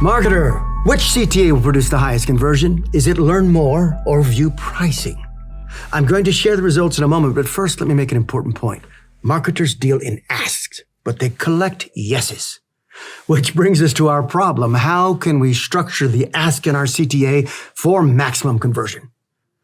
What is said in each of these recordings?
Marketer, which CTA will produce the highest conversion? Is it learn more or view pricing? I'm going to share the results in a moment, but first let me make an important point. Marketers deal in asks, but they collect yeses. Which brings us to our problem. How can we structure the ask in our CTA for maximum conversion?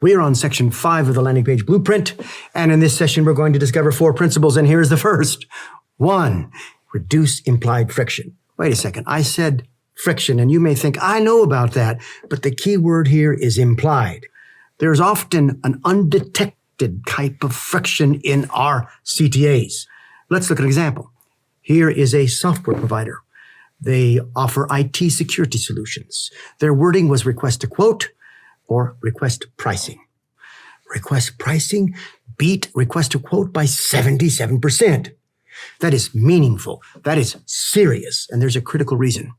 We are on section 5 of the landing page blueprint, and in this session, we're going to discover 4 principles, and here's the first. 1, reduce implied friction. Wait a second, I said friction, and you may think, I know about that, but the key word here is implied. There's often an undetected type of friction in our CTAs. Let's look at an example. Here is a software provider. They offer IT security solutions. Their wording was request a quote or request pricing. Request pricing beat request a quote by 77%. That is meaningful. That is serious. And there's a critical reason.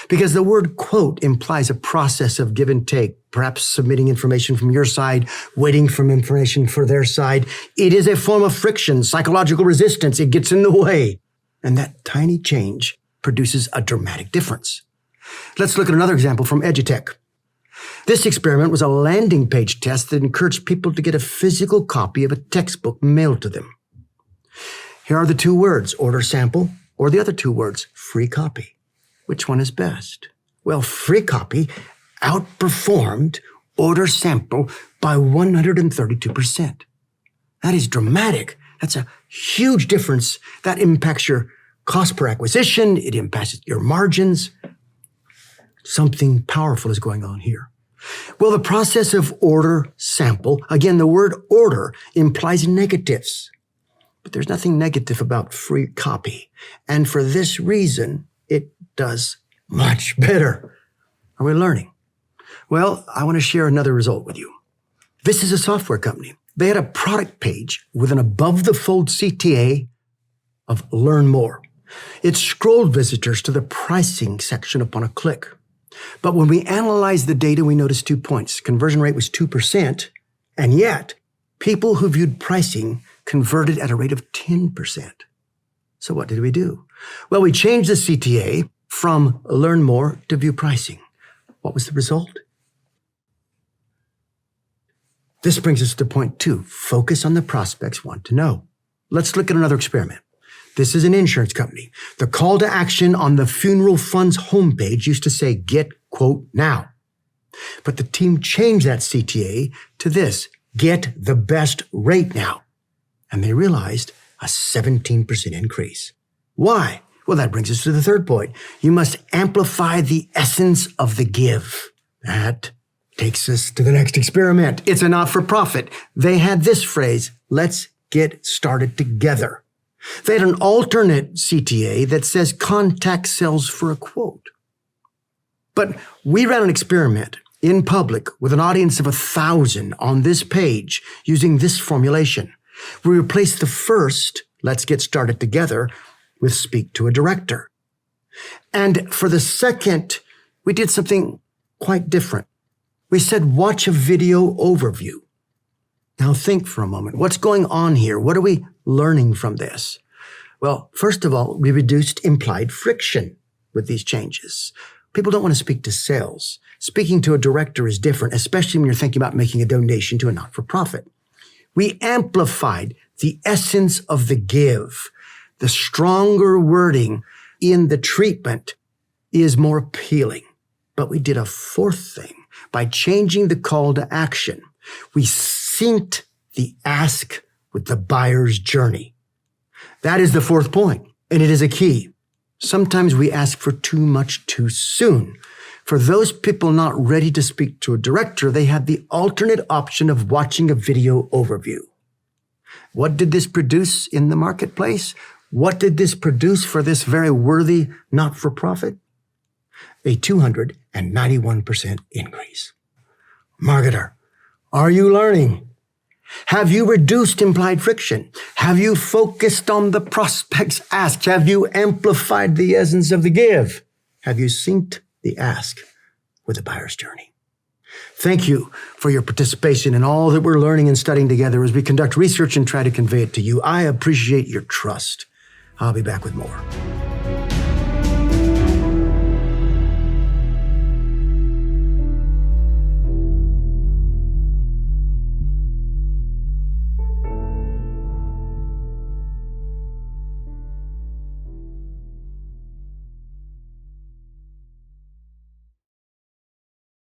Because the word quote implies a process of give and take, perhaps submitting information from your side, waiting for information for their side. It is a form of friction, psychological resistance. It gets in the way. And that tiny change produces a dramatic difference. Let's look at another example from Edutech. This experiment was a landing page test that encouraged people to get a physical copy of a textbook mailed to them. Here are the 2 words, order sample, or the other 2 words, free copy. Which one is best? Well, free copy outperformed order sample by 132%. That is dramatic. That's a huge difference. That impacts your cost per acquisition. It impacts your margins. Something powerful is going on here. Well, the process of order sample, again, the word order implies negatives. But there's nothing negative about free copy. And for this reason, it does much better. Are we learning? Well, I want to share another result with you. This is a software company. They had a product page with an above-the-fold CTA of learn more. It scrolled visitors to the pricing section upon a click. But when we analyzed the data, we noticed 2 points. Conversion rate was 2%, and yet people who viewed pricing converted at a rate of 10%. So what did we do? Well, we changed the CTA from learn more to view pricing. What was the result? This brings us to point 2. Focus on the prospects want to know. Let's look at another experiment. This is an insurance company. The call to action on the funeral fund's homepage used to say, get quote now. But the team changed that CTA to this, get the best rate now. And they realized a 17% increase. Why? Well, that brings us to the 3rd point. You must amplify the essence of the give. That takes us to the next experiment. It's a not-for-profit. They had this phrase, let's get started together. They had an alternate CTA that says contact sales for a quote. But we ran an experiment in public with an audience of 1,000 on this page using this formulation. We replaced the first, let's get started together, with speak to a director. And for the second, we did something quite different. We said, watch a video overview. Now think for a moment. What's going on here? What are we learning from this? Well, first of all, we reduced implied friction with these changes. People don't want to speak to sales. Speaking to a director is different, especially when you're thinking about making a donation to a not-for-profit. We amplified the essence of the give. The stronger wording in the treatment is more appealing. But we did a 4th thing. By changing the call to action, we synced the ask with the buyer's journey. That is the 4th point, and it is a key. Sometimes we ask for too much too soon. For those people not ready to speak to a director, they have the alternate option of watching a video overview. What did this produce in the marketplace? What did this produce for this very worthy not-for-profit? A 291% increase. Marketer, are you learning? Have you reduced implied friction? Have you focused on the prospect's ask? Have you amplified the essence of the give? Have you synced the ask with the buyer's journey? Thank you for your participation in all that we're learning and studying together as we conduct research and try to convey it to you. I appreciate your trust. I'll be back with more.